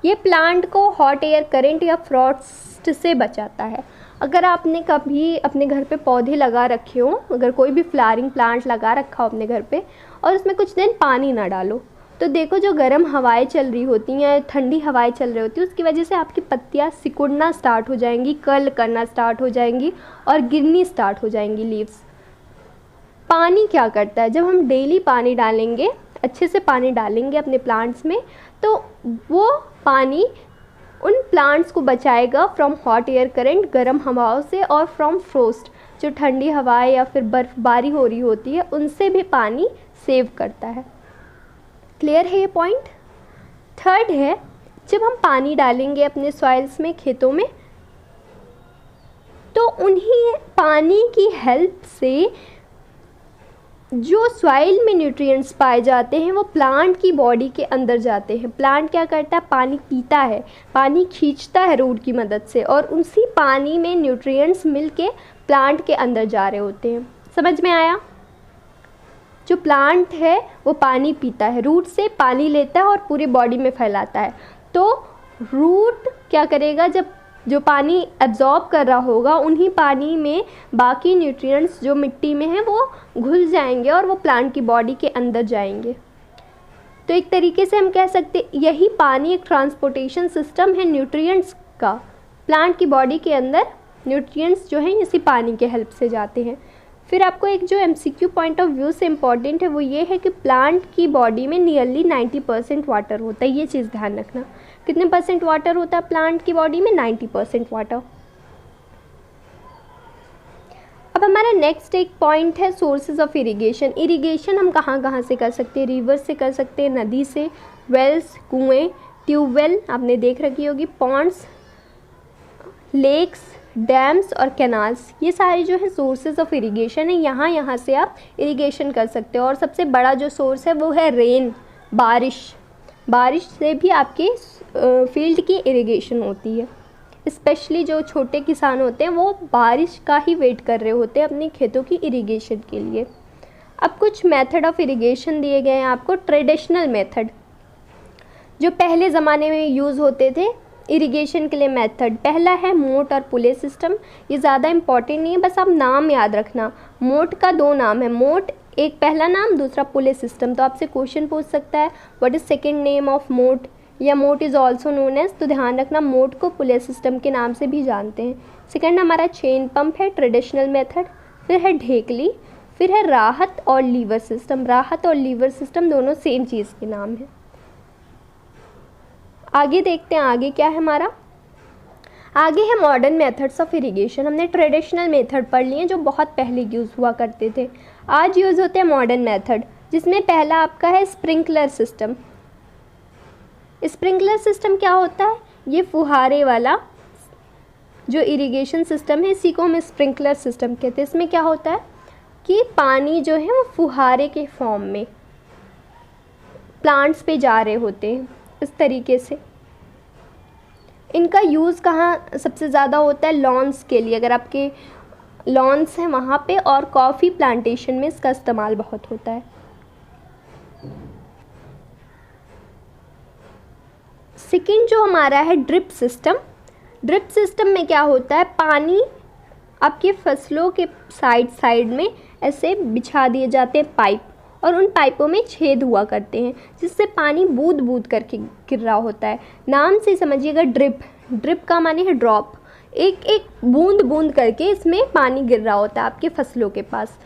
ये प्लांट को हॉट एयर करंट या फ्रॉस्ट से बचाता है। अगर आपने कभी अपने घर पे पौधे लगा रखे हो, अगर कोई भी फ्लावरिंग प्लांट लगा रखा हो अपने घर पे और उसमें कुछ दिन पानी ना डालो, तो देखो जो गर्म हवाएं चल रही होती हैं, ठंडी हवाएं चल रही होती हैं, उसकी वजह से आपकी पत्तियां सिकुड़ना स्टार्ट हो जाएंगी, कर्ल करना स्टार्ट हो जाएंगी और गिरनी स्टार्ट हो जाएंगी लीव्स। पानी क्या करता है, जब हम डेली पानी डालेंगे, अच्छे से पानी डालेंगे अपने प्लांट्स में, तो वो पानी उन प्लांट्स को बचाएगा फ्रॉम हॉट एयर करंट, गर्म हवाओं से, और फ्रॉम फ्रोस्ट, जो ठंडी हवाएं या फिर बर्फ़बारी हो रही होती है, उनसे भी पानी सेव करता है। क्लियर है ये पॉइंट। थर्ड है, जब हम पानी डालेंगे अपने सॉइल्स में, खेतों में, तो उन्हीं पानी की हेल्प से जो सॉइल में न्यूट्रिएंट्स पाए जाते हैं वो प्लांट की बॉडी के अंदर जाते हैं। प्लांट क्या करता है, पानी पीता है, पानी खींचता है रूट की मदद से, और उसी पानी में न्यूट्रिएंट्स मिलके प्लांट के अंदर जा रहे होते हैं। समझ में आया। जो प्लांट है वो पानी पीता है, रूट से पानी लेता है और पूरी बॉडी में फैलाता है। तो रूट क्या करेगा, जब जो पानी एब्जॉर्ब कर रहा होगा, उन्हीं पानी में बाकी न्यूट्रिएंट्स जो मिट्टी में हैं वो घुल जाएंगे और वो प्लांट की बॉडी के अंदर जाएंगे। तो एक तरीके से हम कह सकते यही पानी एक ट्रांसपोर्टेशन सिस्टम है न्यूट्रिएंट्स का। प्लांट की बॉडी के अंदर न्यूट्रिएंट्स जो हैं इसी पानी के हेल्प से जाते हैं। फिर आपको एक जो MCQ पॉइंट ऑफ व्यू से इम्पॉर्टेंट है वो ये है कि प्लांट की बॉडी में नियरली 90% वाटर होता है। ये चीज़ ध्यान रखना। कितने परसेंट वाटर होता है प्लांट की बॉडी में? 90% वाटर। अब हमारा नेक्स्ट एक पॉइंट है सोर्सेज ऑफ इरिगेशन। इरिगेशन हम कहाँ कहाँ से कर सकते हैं? रिवर से कर सकते हैं, नदी से, वेल्स, कुएँ, ट्यूबवेल आपने देख रखी होगी, पॉन्ड्स, लेक्स, डैम्स और कैनाल्स। ये सारे जो है सोर्सेज ऑफ इरिगेशन है। यहाँ से आप इरिगेशन कर सकते हो। और सबसे बड़ा जो सोर्स है वो है रेन, बारिश से भी आपके फील्ड की इरिगेशन होती है। स्पेशली जो छोटे किसान होते हैं वो बारिश का ही वेट कर रहे होते हैं अपने खेतों की इरिगेशन के लिए। अब कुछ मेथड ऑफ इरिगेशन दिए गए हैं आपको। ट्रेडिशनल मेथड जो पहले ज़माने में यूज़ होते थे इरिगेशन के लिए मेथड, पहला है मोट और पुले सिस्टम। ये ज़्यादा इम्पॉर्टेंट नहीं है, बस आप नाम याद रखना। मोट का दो नाम है, मोट एक पहला नाम, दूसरा पुले सिस्टम। तो आपसे क्वेश्चन पूछ सकता है what is second name of मोट, या मोट इज़ ऑल्सो नोन एज। तो ध्यान रखना मोट को पुले सिस्टम के नाम से भी जानते हैं। सेकंड हमारा चेन पंप है, ट्रेडिशनल मेथड। फिर है ढेकली, फिर है राहत और लीवर सिस्टम। राहत और लीवर सिस्टम दोनों सेम चीज़ के नाम है। आगे देखते हैं आगे क्या है हमारा। आगे है मॉडर्न मेथड्स ऑफ इरिगेशन। हमने ट्रेडिशनल मेथड पढ़ लिए जो बहुत पहले यूज़ हुआ करते थे। आज यूज़ होते हैं मॉडर्न मेथड, जिसमें पहला आपका है स्प्रिंकलर सिस्टम। स्प्रिंकलर सिस्टम क्या होता है? ये फुहारे वाला जो इरिगेशन सिस्टम है इसी को हम स्प्रिंकलर सिस्टम कहते हैं। इसमें क्या होता है कि पानी जो है वो फुहारे के फॉर्म में प्लांट्स पे जा रहे होते हैं इस तरीके से। इनका यूज़ कहाँ सबसे ज़्यादा होता है? लॉन्स के लिए, अगर आपके लॉन्स हैं वहाँ पे, और कॉफ़ी प्लांटेशन में इसका इस्तेमाल बहुत होता है। सेकेंड जो हमारा है ड्रिप सिस्टम। ड्रिप सिस्टम में क्या होता है? पानी आपके फसलों के साइड में ऐसे बिछा दिए जाते हैं पाइप, और उन पाइपों में छेद हुआ करते हैं जिससे पानी बूंद बूंद करके गिर रहा होता है। नाम से समझिएगा ड्रिप का माने है ड्रॉप। एक एक बूंद बूंद करके इसमें पानी गिर रहा होता है आपके फसलों के पास।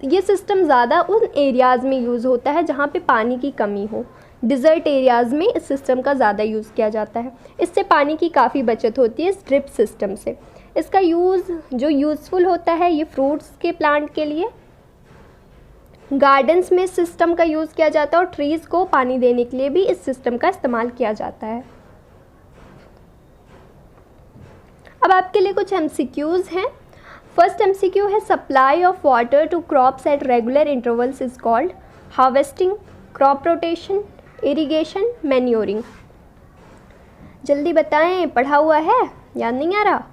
ये सिस्टम ज़्यादा उन एरियाज़ में यूज़ होता है जहाँ पे पानी की कमी हो। डिज़र्ट एरियाज़ में इस सिस्टम का ज़्यादा यूज़ किया जाता है। इससे पानी की काफ़ी बचत होती है इस ड्रिप सिस्टम से। इसका यूज़ जो यूज़फुल होता है ये फ्रूट्स के प्लांट के लिए, गार्डन्स में इस सिस्टम का यूज़ किया जाता है, और ट्रीज़ को पानी देने के लिए भी इस सिस्टम का इस्तेमाल किया जाता है। अब आपके लिए कुछ MCQs हैं। फर्स्ट MCQ है supply of water to crops at regular intervals is called harvesting, crop rotation, irrigation, manuring. जल्दी बताएं, पढ़ा हुआ है? याद नहीं आ रहा?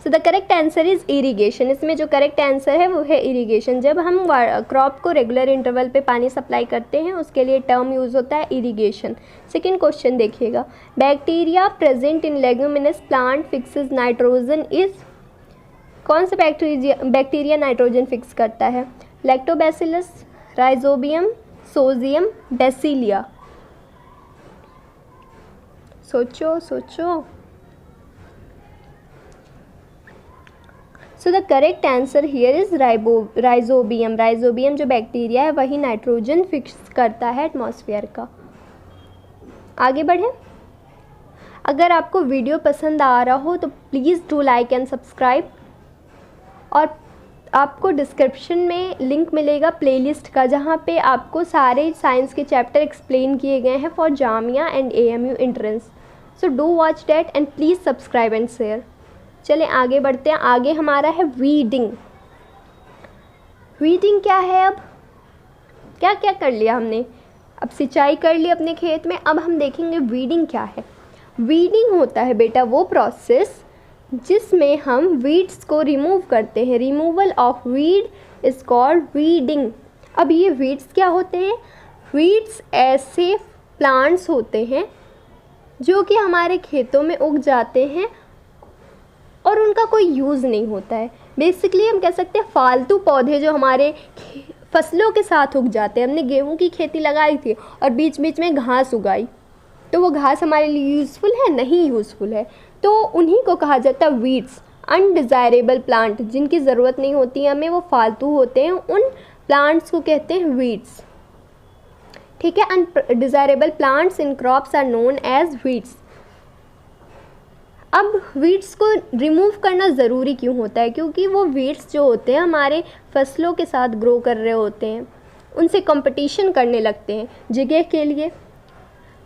So the correct answer is irrigation. इसमें जो करेक्ट आंसर है वो है इरीगेशन। जब हम क्रॉप को रेगुलर इंटरवल पे पानी सप्लाई करते हैं उसके लिए टर्म यूज़ होता है इरीगेशन। सेकेंड क्वेश्चन देखिएगा, bacteria present in leguminous plant fixes nitrogen is, कौन सा बैक्टीरिया नाइट्रोजन फिक्स करता है? लैक्टोबैसिलस, राइजोबियम, सोजियम, बेसिलिया। सोचो सोचो। So the correct answer here is Rhizobium. Rhizobium जो बैक्टीरिया है वही नाइट्रोजन फिक्स करता है एटमॉस्फेयर का। आगे बढ़ें। अगर आपको वीडियो पसंद आ रहा हो तो please do like and subscribe, और आपको डिस्क्रिप्शन में लिंक मिलेगा प्लेलिस्ट का जहाँ पे आपको सारे साइंस के चैप्टर एक्सप्लेन किए गए हैं for Jamia and AMU entrance. So do watch that and please subscribe and share. चलें आगे बढ़ते हैं। आगे हमारा है वीडिंग। वीडिंग क्या है? अब क्या क्या कर लिया हमने, अब सिंचाई कर ली अपने खेत में, अब हम देखेंगे वीडिंग क्या है। वीडिंग होता है बेटा वो प्रोसेस जिसमें हम वीड्स को रिमूव करते हैं। Removal of weed is called weeding. अब ये वीड्स क्या होते हैं? वीड्स ऐसे प्लांट्स होते हैं जो कि हमारे खेतों में उग जाते हैं और उनका कोई यूज़ नहीं होता है। बेसिकली हम कह सकते हैं फालतू पौधे जो हमारे फसलों के साथ उग जाते हैं। हमने गेहूं की खेती लगाई थी और बीच बीच में घास उगाई, तो वो घास हमारे लिए यूज़फुल है? नहीं यूज़फुल है। तो उन्हीं को कहा जाता है वीड्स। अनडिज़ायरेबल प्लांट जिनकी ज़रूरत नहीं होती है हमें, वो फालतू होते हैं, उन प्लांट्स को कहते हैं वीड्स। ठीक है। Undesirable plants in crops are known as weeds. अब वीड्स को रिमूव करना ज़रूरी क्यों होता है? क्योंकि वो वीड्स जो होते हैं हमारे फसलों के साथ ग्रो कर रहे होते हैं, उनसे कंपटीशन करने लगते हैं जगह के लिए।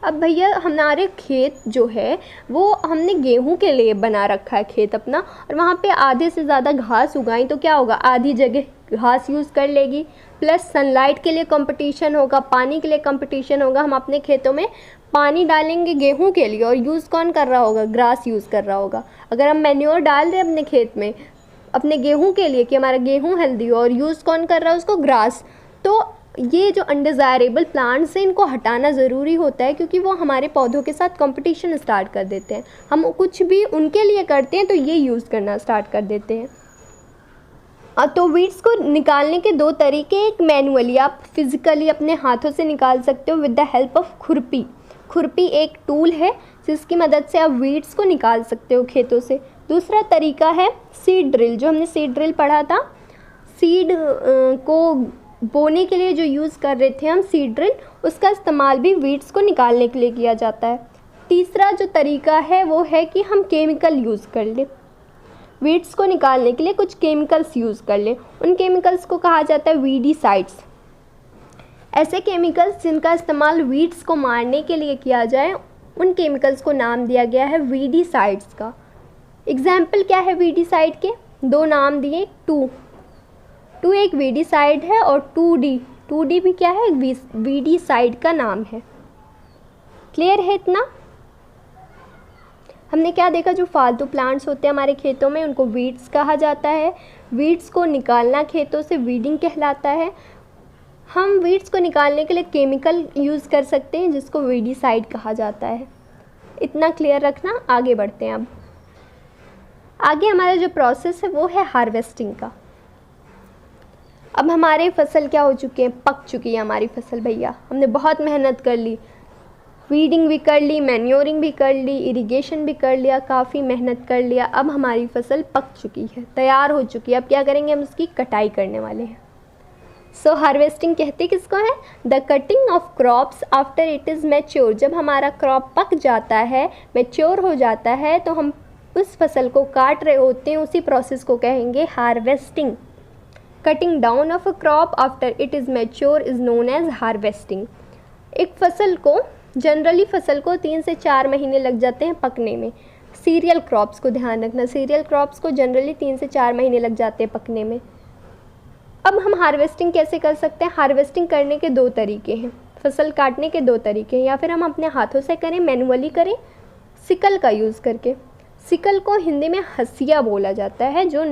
अब भैया हमारे खेत जो है वो हमने गेहूं के लिए बना रखा है खेत अपना, और वहाँ पे आधे से ज़्यादा घास उगाई तो क्या होगा? आधी जगह घास यूज़ कर लेगी, प्लस सनलाइट के लिए कंपटीशन होगा, पानी के लिए कंपटीशन होगा। हम अपने खेतों में पानी डालेंगे गेहूं के लिए और यूज़ कौन कर रहा होगा? ग्रास यूज़ कर रहा होगा। अगर हम मैन्योर डाल रहे हैं अपने खेत में अपने गेहूं के लिए कि हमारा गेहूं हेल्दी हो, और यूज़ कौन कर रहा है उसको? ग्रास। तो ये जो अनडिज़ायरेबल प्लांट्स हैं इनको हटाना ज़रूरी होता है क्योंकि वो हमारे पौधों के साथ कंपटीशन स्टार्ट कर देते हैं। हम कुछ भी उनके लिए करते हैं तो ये यूज़ करना स्टार्ट कर देते हैं। तो वीड्स को निकालने के दो तरीके, एक मैनुअली, आप फिज़िकली अपने हाथों से निकाल सकते हो विद द हेल्प ऑफ खुरपी। खुरपी एक टूल है जिसकी मदद से आप वीड्स को निकाल सकते हो खेतों से। दूसरा तरीका है सीड ड्रिल, जो हमने सीड ड्रिल पढ़ा था। सीड को बोने के लिए जो यूज़ कर रहे थे हम सीड ड्रिल, उसका इस्तेमाल भी वीड्स को निकालने के लिए किया जाता है। तीसरा जो तरीका है वो है कि हम केमिकल यूज़ कर लें, वीड्स को निकालने के लिए कुछ केमिकल्स यूज़ कर लें। उन केमिकल्स को कहा जाता है वीडीसाइड्स। ऐसे केमिकल्स जिनका इस्तेमाल वीड्स को मारने के लिए किया जाए, उन केमिकल्स को नाम दिया गया है वीडीसाइड्स का। एग्जाम्पल क्या है वीडीसाइड के? दो नाम दिए। टू एक वीडीसाइड है और 2D भी क्या है? वीडीसाइड का नाम है। क्लियर है इतना? हमने क्या देखा? जो फालतू प्लांट्स होते हैं हमारे खेतों में उनको वीड्स कहा जाता है। वीड्स को निकालना खेतों से वीडिंग कहलाता है। हम वीड्स को निकालने के लिए केमिकल यूज़ कर सकते हैं जिसको वीडीसाइड कहा जाता है। इतना क्लियर रखना। आगे बढ़ते हैं। अब आगे हमारा जो प्रोसेस है वो है हार्वेस्टिंग का। अब हमारी फसल क्या हो चुकी है? पक चुकी है हमारी फसल भैया। हमने बहुत मेहनत कर ली, वीडिंग भी कर ली, मैन्योरिंग भी कर ली, इरिगेशन भी कर लिया, काफ़ी मेहनत कर लिया। अब हमारी फसल पक चुकी है, तैयार हो चुकी है। अब क्या करेंगे? हम उसकी कटाई करने वाले हैं। सो हार्वेस्टिंग कहते किसको है? The cutting of crops after it is mature. जब हमारा क्रॉप पक जाता है, मैच्योर हो जाता है, तो हम उस फसल को काट रहे होते हैं, उसी प्रोसेस को कहेंगे harvesting. Cutting down of a crop after it is mature is known as harvesting. एक फसल को जनरली 3 से 4 महीने लग जाते हैं पकने में। सीरियल क्रॉप्स को ध्यान रखना, सीरियल क्रॉप्स को जनरली 3 से 4 महीने लग जाते हैं पकने में। अब हम हार्वेस्टिंग कैसे कर सकते हैं? हार्वेस्टिंग करने के दो तरीके हैं, फसल काटने के दो तरीके हैं। या फिर हम अपने हाथों से करें, मैनुअली करें, सिकल का यूज़ करके। सिकल को हिंदी में हंसिया बोला जाता है। जो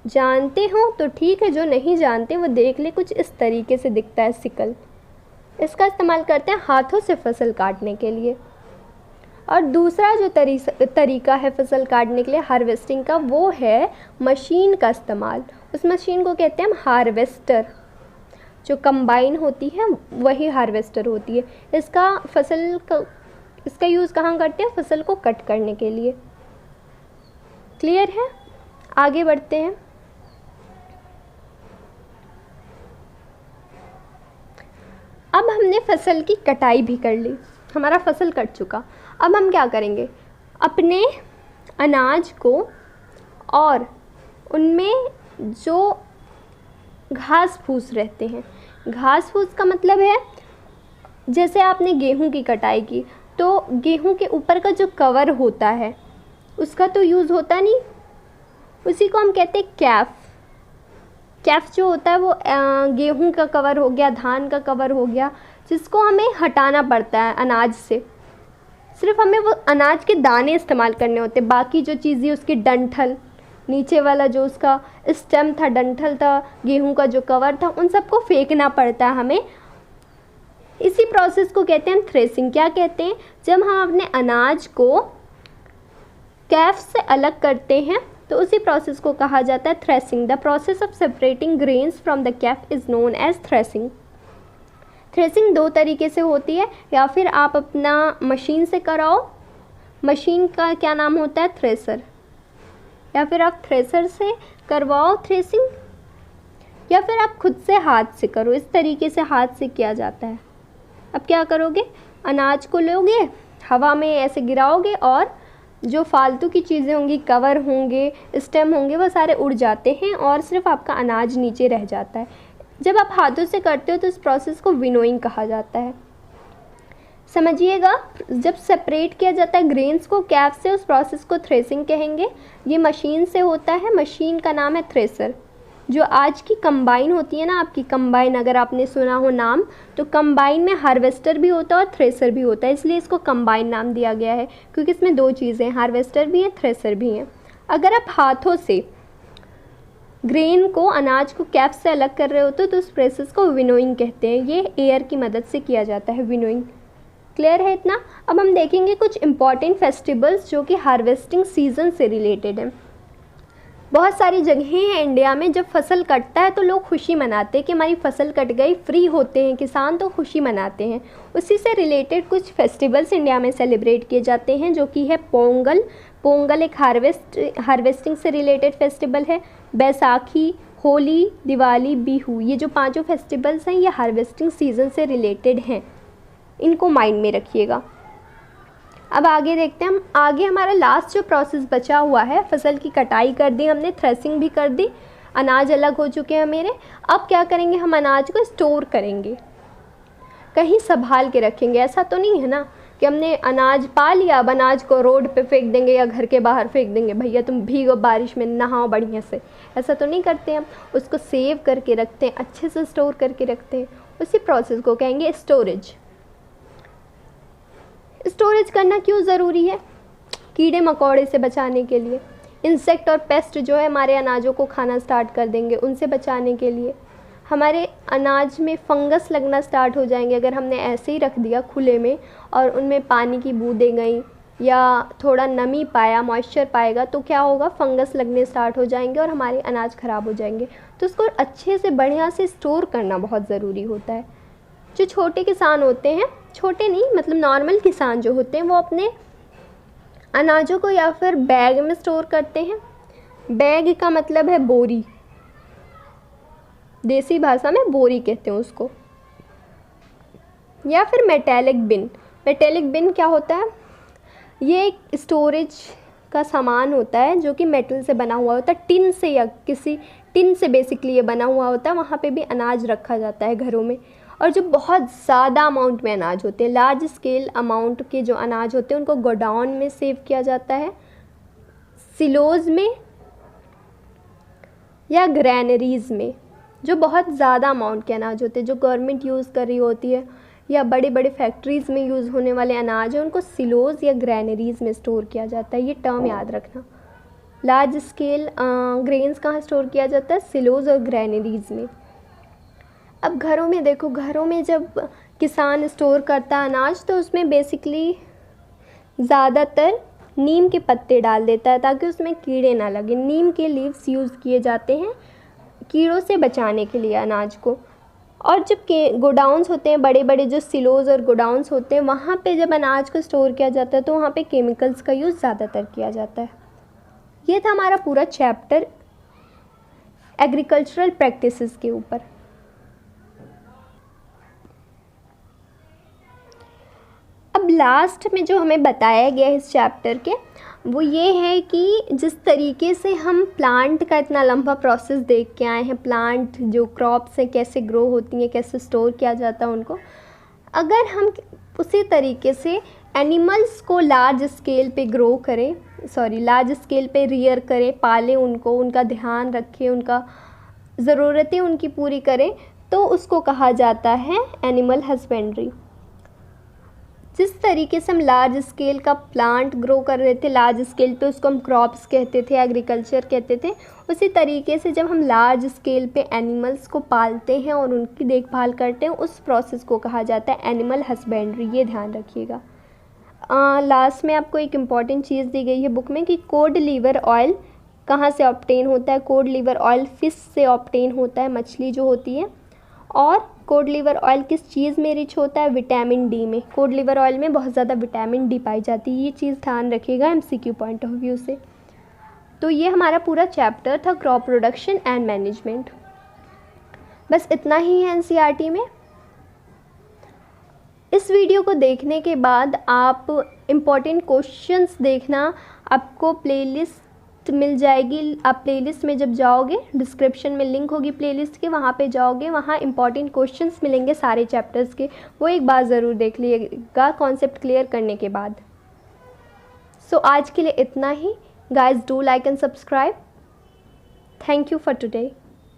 जानते हो तो ठीक है, जो नहीं जानते वो देख ले, कुछ इस तरीके से दिखता है सिकल। इसका इस्तेमाल करते हैं हाथों से फसल काटने के लिए। और दूसरा जो तरीका है फसल काटने के लिए हार्वेस्टिंग का, वो है मशीन का इस्तेमाल। उस मशीन को कहते हैं हम हार्वेस्टर। जो कंबाइन होती है वही हार्वेस्टर होती है। इसका यूज़ कहाँ करते हैं? फसल को कट करने के लिए। क्लियर है? आगे बढ़ते हैं। अब हमने फसल की कटाई भी कर ली, हमारा फसल कट चुका। अब हम क्या करेंगे? अपने अनाज को और उनमें जो घास फूस रहते हैं, घास फूस का मतलब है जैसे आपने गेहूं की कटाई की तो गेहूं के ऊपर का जो कवर होता है उसका तो यूज़ होता नहीं, उसी को हम कहते हैं कैफ। कैफ जो होता है वो गेहूं का कवर हो गया, धान का कवर हो गया, जिसको हमें हटाना पड़ता है अनाज से। सिर्फ हमें वो अनाज के दाने इस्तेमाल करने होते, बाकी जो चीज़ें उसकी डंठल, नीचे वाला जो उसका स्टेम था, डंठल था, गेहूं का जो कवर था, उन सबको फेंकना पड़ता है हमें। इसी प्रोसेस को कहते हैं थ्रेसिंग। क्या कहते हैं? जब हम अपने अनाज को कैफ से अलग करते हैं तो उसी प्रोसेस को कहा जाता है threshing. The process of separating grains from the chaff is known as threshing. Threshing दो तरीके से होती है, या फिर आप अपना मशीन से कराओ, मशीन का क्या नाम होता है? थ्रेसर। या फिर आप थ्रेसर से करवाओ थ्रेसिंग, या फिर आप खुद से हाथ से करो। इस तरीके से हाथ से किया जाता है। अब क्या करोगे? अनाज को लोगे, हवा में ऐसे गिराओगे और जो फालतू की चीज़ें होंगी, कवर होंगे, स्टेम होंगे, वो सारे उड़ जाते हैं और सिर्फ आपका अनाज नीचे रह जाता है। जब आप हाथों से करते हो तो इस प्रोसेस को विनोइंग कहा जाता है। समझिएगा, जब सेपरेट किया जाता है ग्रेन्स को कैफ से, उस प्रोसेस को थ्रेसिंग कहेंगे। ये मशीन से होता है, मशीन का नाम है थ्रेसर। जो आज की कंबाइन होती है ना, आपकी कंबाइन, अगर आपने सुना हो नाम, तो कंबाइन में हार्वेस्टर भी होता है और थ्रेसर भी होता है, इसलिए इसको कंबाइन नाम दिया गया है, क्योंकि इसमें दो चीज़ें हैं, हार्वेस्टर भी है, थ्रेसर भी है। अगर आप हाथों से ग्रेन को, अनाज को कैफ से अलग कर रहे होते तो उस प्रोसेस को विनोइंग कहते हैं। ये एयर की मदद से किया जाता है, विनोइंग। क्लियर है इतना? अब हम देखेंगे कुछ इंपॉर्टेंट फेस्टिवल्स जो कि हार्वेस्टिंग सीजन से रिलेटेड हैं। बहुत सारी जगहें हैं इंडिया में, जब फसल कटता है तो लोग खुशी मनाते हैं कि हमारी फसल कट गई, फ्री होते हैं किसान, तो खुशी मनाते हैं। उसी से रिलेटेड कुछ फेस्टिवल्स इंडिया में सेलिब्रेट किए जाते हैं, जो कि है पोंगल। पोंगल एक हार्वेस्टिंग से रिलेटेड फेस्टिवल है। बैसाखी, होली, दिवाली, बिहू, ये जो पांचों फेस्टिवल्स हैं ये हार्वेस्टिंग सीजन से रिलेटेड हैं, इनको माइंड में रखिएगा। अब आगे देखते हैं हम। आगे हमारा लास्ट जो प्रोसेस बचा हुआ है, फसल की कटाई कर दी हमने, थ्रेसिंग भी कर दी, अनाज अलग हो चुके हैं मेरे। अब क्या करेंगे? हम अनाज को स्टोर करेंगे, कहीं संभाल के रखेंगे। ऐसा तो नहीं है ना कि हमने अनाज पा लिया, अब अनाज को रोड पे फेंक देंगे या घर के बाहर फेंक देंगे, भैया तुम भीगो बारिश में, नहाओ बढ़िया से। ऐसा तो नहीं करते हम, उसको सेव करके रखते हैं, अच्छे से स्टोर करके रखते हैं। उसी प्रोसेस को कहेंगे स्टोरेज। स्टोरेज करना क्यों ज़रूरी है? कीड़े मकोड़े से बचाने के लिए। इंसेक्ट और पेस्ट जो है हमारे अनाजों को खाना स्टार्ट कर देंगे, उनसे बचाने के लिए। हमारे अनाज में फंगस लगना स्टार्ट हो जाएंगे अगर हमने ऐसे ही रख दिया खुले में और उनमें पानी की बूंदें गई या थोड़ा नमी पाया, मॉइस्चर पाएगा, तो क्या होगा? फंगस लगने स्टार्ट हो जाएंगे और हमारे अनाज ख़राब हो जाएंगे। तो उसको अच्छे से बढ़िया से स्टोर करना बहुत ज़रूरी होता है। जो छोटे किसान होते हैं, छोटे नहीं मतलब नॉर्मल किसान जो होते हैं, वो अपने अनाजों को या फिर बैग में स्टोर करते हैं। बैग का मतलब है बोरी, देसी भाषा में बोरी कहते हैं उसको, या फिर मेटेलिक बिन। मेटेलिक बिन क्या होता है? ये एक स्टोरेज का सामान होता है जो कि मेटल से बना हुआ होता है, टिन से या किसी टिन से बेसिकली ये बना हुआ होता है। वहाँ पे भी अनाज रखा जाता है घरों में। और जो बहुत ज़्यादा अमाउंट में अनाज होते हैं, लार्ज स्केल अमाउंट के जो अनाज होते हैं, उनको गोडाउन में सेव किया जाता है, सिलोज में या ग्रैनरीज में। जो बहुत ज़्यादा अमाउंट के अनाज होते हैं, जो गवर्नमेंट यूज़ कर रही होती है या बड़े बड़े फैक्ट्रीज़ में यूज़ होने वाले अनाज है उनको सिलोज़ या ग्रैनरीज़ में स्टोर किया जाता है। ये टर्म याद रखना। लार्ज स्केल ग्रेन्स कहाँ स्टोर किया जाता है? सिलोज़ और ग्रैनरीज़ में। अब घरों में देखो, घरों में जब किसान स्टोर करता है अनाज तो उसमें बेसिकली ज़्यादातर नीम के पत्ते डाल देता है ताकि उसमें कीड़े ना लगे। नीम के लीव्स यूज़ किए जाते हैं कीड़ों से बचाने के लिए अनाज को। और जब के गोडाउन्स होते हैं, बड़े बड़े जो सिलोज़ और गोडाउन्स होते हैं, वहाँ पे जब अनाज को स्टोर किया जाता है तो वहाँ पे केमिकल्स का यूज़ ज़्यादातर किया जाता है। ये था हमारा पूरा चैप्टर एग्रीकल्चरल प्रैक्टिसेस के ऊपर। अब लास्ट में जो हमें बताया गया है इस चैप्टर के वो ये है कि जिस तरीके से हम प्लांट का इतना लंबा प्रोसेस देख के आए हैं, प्लांट जो क्रॉप्स हैं कैसे ग्रो होती हैं, कैसे स्टोर किया जाता है उनको, अगर हम उसी तरीके से एनिमल्स को लार्ज स्केल पे ग्रो करें, लार्ज स्केल पे रियर करें, पालें उनको, उनका ध्यान रखें, उनका ज़रूरतें उनकी पूरी करें, तो उसको कहा जाता है एनिमल हस्बेंड्री। जिस तरीके से हम लार्ज स्केल का प्लांट ग्रो कर रहे थे, लार्ज स्केल पे उसको हम क्रॉप्स कहते थे, एग्रीकल्चर कहते थे, उसी तरीके से जब हम लार्ज स्केल पे एनिमल्स को पालते हैं और उनकी देखभाल करते हैं उस प्रोसेस को कहा जाता है एनिमल हस्बेंड्री। ये ध्यान रखिएगा। लास्ट में आपको एक इम्पॉर्टेंट चीज़ दी गई है बुक में कि कोड लीवर ऑयल कहाँ से ऑब्टेन होता है। कोड लीवर ऑयल फ़िश से ऑब्टेन होता है, मछली जो होती है। और कोड लीवर ऑयल किस चीज़ में रिच होता है? विटामिन डी में। कोड लीवर ऑयल में बहुत ज़्यादा विटामिन डी पाई जाती है। ये चीज़ ध्यान रखिएगा एमसीक्यू पॉइंट ऑफ व्यू से। तो ये हमारा पूरा चैप्टर था क्रॉप प्रोडक्शन एंड मैनेजमेंट। बस इतना ही है एनसीईआरटी में। इस वीडियो को देखने के बाद आप इम्पॉर्टेंट क्वेश्चंस देखना, आपको प्लेलिस्ट मिल जाएगी। आप प्लेलिस्ट में जब जाओगे, डिस्क्रिप्शन में लिंक होगी प्लेलिस्ट के, वहाँ पे जाओगे, वहाँ इंपॉर्टेंट क्वेश्चंस मिलेंगे सारे चैप्टर्स के, वो एक बार ज़रूर देख लीजिएगा कॉन्सेप्ट क्लियर करने के बाद। सो आज के लिए इतना ही। Guys do like and subscribe. Thank you for today.